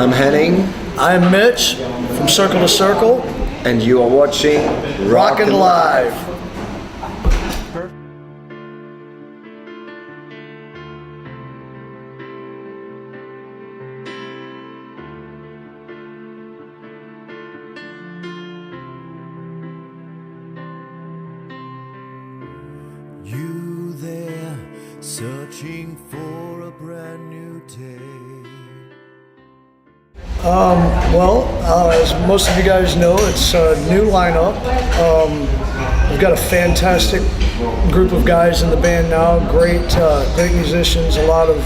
I'm Henning. I'm Mitch from Circle to Circle. And you are watching Rocknlive. You there, searching for a brand new day. As most of you guys know, it's a new lineup. We've got a fantastic group of guys in the band now. Great musicians. A lot of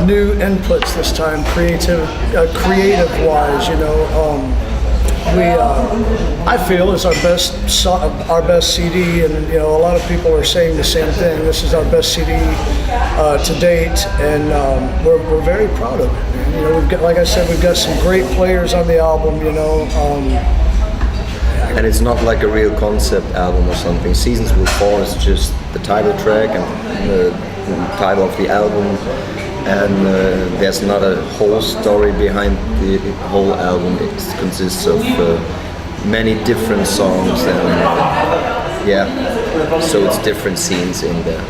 new inputs this time, creative-wise. You know, I feel is our best CD, and you know a lot of people are saying the same thing. This is our best CD to date, and we're very proud of it. You know, we've got, like I said, we've got some great players on the album. You know, and it's not like a real concept album or something. Seasons Will Fall is just the title track and the title of the album. And there's not a whole story behind the whole album. It consists of many different songs, and so it's different scenes in there.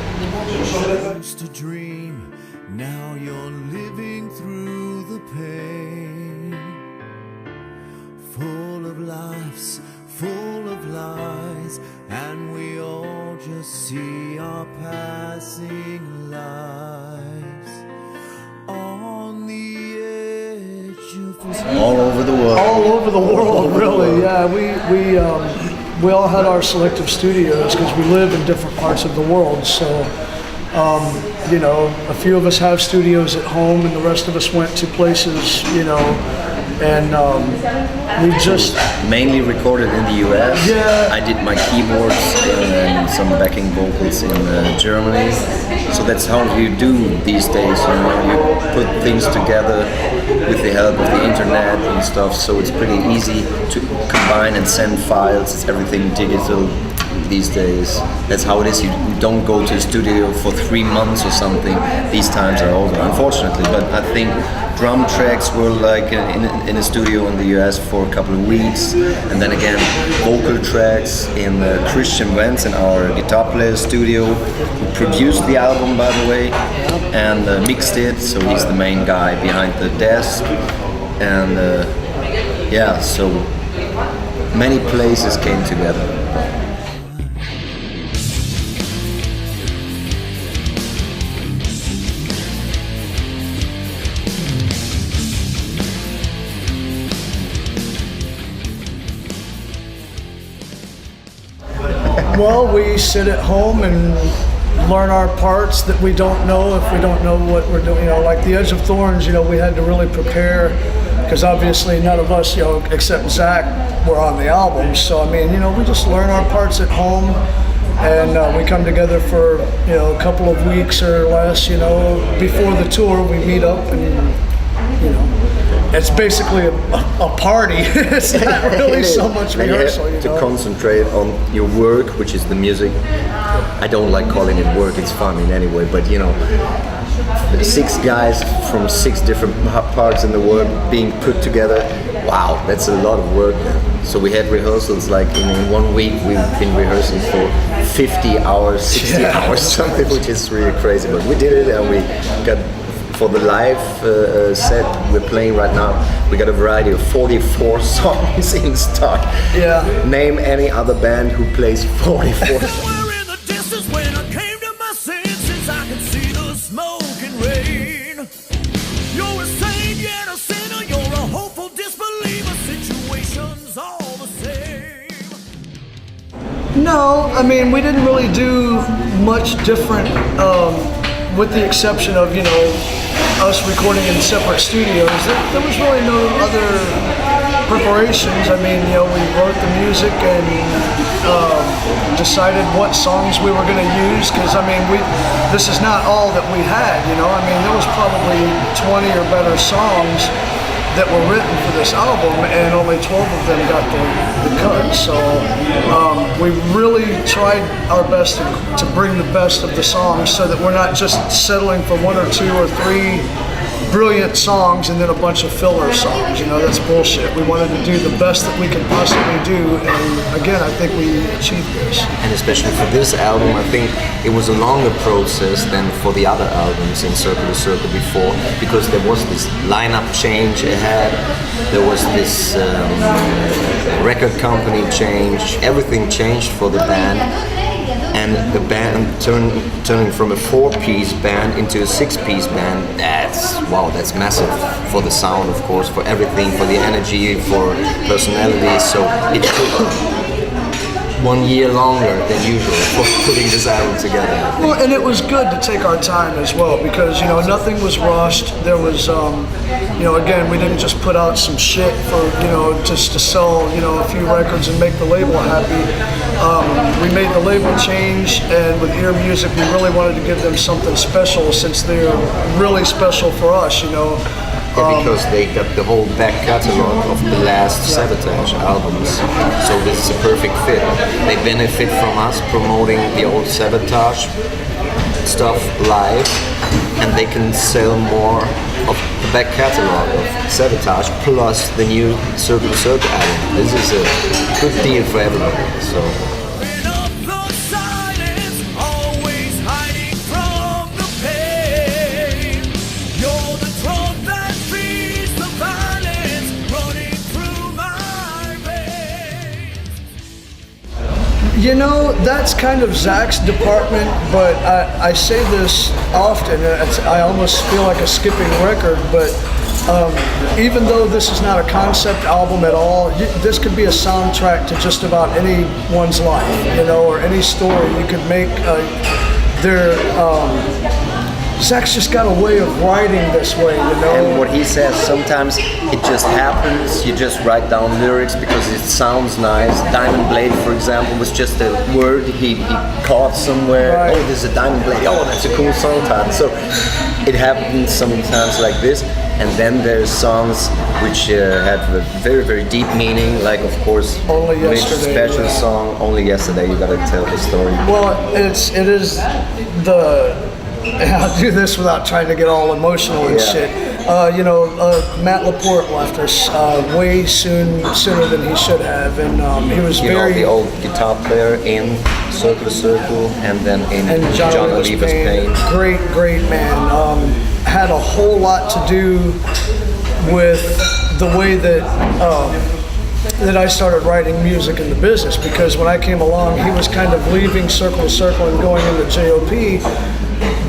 Used to dream, now you're living through the pain. Full of laughs, full of lies, and we all just see our passing lives. On the edge of All over the world. all over the world, really. Yeah, we all had our selective studios because we live in different parts of the world. So, you know, a few of us have studios at home, and the rest of us went to places, you know, and we just mainly recorded in the US. Yeah. I did my keyboards and some backing vocals in Germany. So that's how you do these days, you know, you put things together with the help of the internet and stuff, so it's pretty easy to combine and send files. It's everything digital these days. That's how it is. You don't go to a studio for 3 months or something. These times are over, unfortunately, but I think drum tracks were like in a studio in the US for a couple of weeks, and then again vocal tracks in Christian Vance in our guitar player studio, who produced the album, by the way, and mixed it, so he's the main guy behind the desk. And so many places came together. Well, we sit at home and learn our parts that we don't know if we don't know what we're doing. You know, like the Edge of Thorns, you know, we had to really prepare because obviously none of us, you know, except Zach, were on the album. So, I mean, you know, we just learn our parts at home, and we come together for, you know, a couple of weeks or less, you know, before the tour. We meet up and, you know, it's basically a party. It's not really so much rehearsal. You have to concentrate on your work, which is the music. I don't like calling it work, it's fun in any way, but you know, 6 guys from 6 different parts in the world being put together, wow, that's a lot of work. So we had rehearsals like in 1 week. We've been rehearsing for 50 hours, 60 hours, something, which is really crazy, but we did it, and we got, for the live set we're playing right now, we got a variety of 44 songs in stock. Yeah. Name any other band who plays 44 songs. somewhere in the distance when I came to my senses, I could see the smoke and rain. You're a saint yet a sinner, you're a hopeful disbeliever, situation's all the same. No, I mean, we didn't really do much different, with the exception of, you know, us recording in separate studios. There was really no other preparations. I mean, you know, we wrote the music and decided what songs we were going to use, because, I mean, this is not all that we had, you know. I mean, there was probably 20 or better songs that were written for this album, and only 12 of them got the cut. So we really tried our best to bring the best of the songs, so that we're not just settling for 1 or 2 or 3 brilliant songs and then a bunch of filler songs. You know, that's bullshit. We wanted to do the best that we could possibly do, and again, I think we achieved this. And especially for this album, I think it was a longer process than for the other albums in Circle to Circle before, because there was this lineup change ahead, there was this record company change, everything changed for the band. And the band turning from a 4-piece band into a 6-piece band, that's massive for the sound, of course, for everything, for the energy, for personality. So it took 1 year longer than usual for putting this album together. Well, and it was good to take our time as well, because, you know, nothing was rushed. There was, you know, again, we didn't just put out some shit for, you know, just to sell, you know, a few records and make the label happy. We made the label change, and with Ear Music, we really wanted to give them something special, since they're really special for us, you know. Yeah, because they got the whole back catalog of the last Sabotage albums, so this is a perfect fit. They benefit from us promoting the old Sabotage stuff live, and they can sell more of the back catalog of Sabotage plus the new Circle to Circle album. This is a good deal for everybody. So. You know, that's kind of Zach's department, but I say this often, I almost feel like a skipping record, but even though this is not a concept album at all, this could be a soundtrack to just about anyone's life, you know, or any story. You could make Zach's just got a way of writing this way, you know? And what he says, sometimes it just happens, you just write down lyrics because it sounds nice. Diamond Blade, for example, was just a word he caught somewhere. Right. Oh, there's a Diamond Blade, oh, that's a cool song title. So it happens sometimes like this. And then there's songs which have a very, very deep meaning, like, of course, Only Yesterday, special song, Only Yesterday, you gotta tell the story. Well, it is the... I'll do this without trying to get all emotional and shit. You know, Matt Laporte left us way sooner than he should have, and he was very... the old guitar player in Circle to Circle, and then in John Oliver's Pain. Great man. Had a whole lot to do with the way that I started writing music in the business, because when I came along, he was kind of leaving Circle to Circle and going into JOP.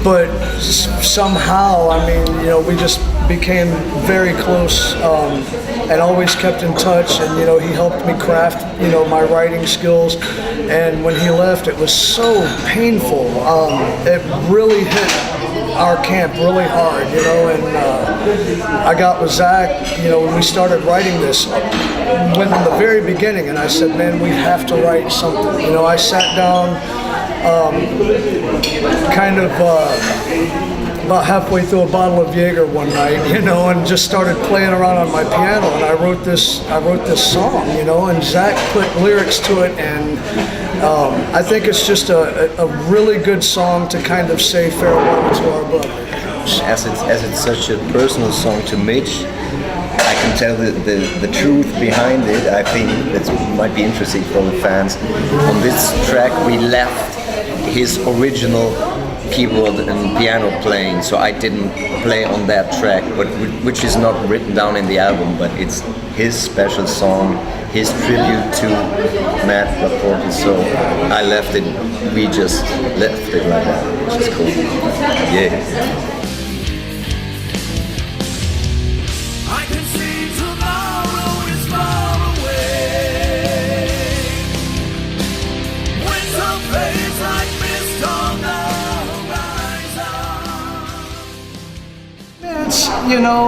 But somehow, I mean, you know, we just became very close and always kept in touch. And, you know, he helped me craft, you know, my writing skills. And when he left, it was so painful. It really hit our camp really hard, you know. And I got with Zach, you know, when we started writing this, went in the very beginning, and I said, man, we have to write something. You know, I sat down kind of about halfway through a bottle of Jaeger one night, you know, and just started playing around on my piano, and I wrote this song, you know, and Zach put lyrics to it, and I think it's just a really good song to kind of say farewell to our brother. As it's such a personal song to Mitch, I can tell the truth behind it. I think that might be interesting for the fans. On this track, we left his original keyboard and piano playing, so I didn't play on that track, but which is not written down in the album, but it's his special song, his tribute to Matt Laporte. So I left it, we just left it like that, which is cool. Yeah. I can see tomorrow is far away. Winter fades like mist on the horizon. It's, you know,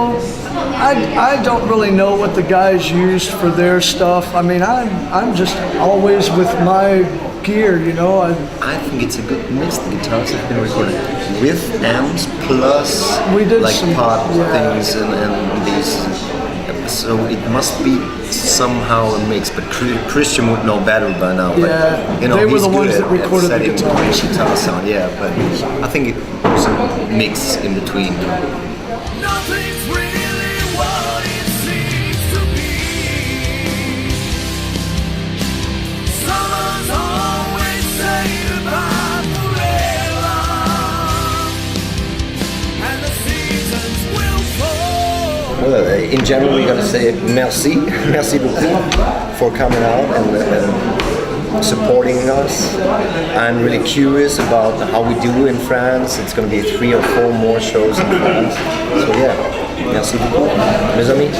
I don't really know what the guys used for their stuff. I mean, I'm just always with my gear, you know. I think it's a good mix. The guitars have been recorded with amps plus We did like some- part yeah. things and these. So it must be somehow a mix, but Christian would know better by now. But, Yeah, you know, they were he's the ones good that recorded the setting guitars. guitar sound. Yeah, but I think it was a mix in between. Nothing's really what it seems to be. Summer's always say goodbye forever, and the seasons will fall. Well, in general, we're gonna say merci, merci beaucoup for coming out and supporting us. I'm really curious about how we do in France. It's gonna be 3 or 4 more shows in France. So yeah, merci beaucoup, mes amis.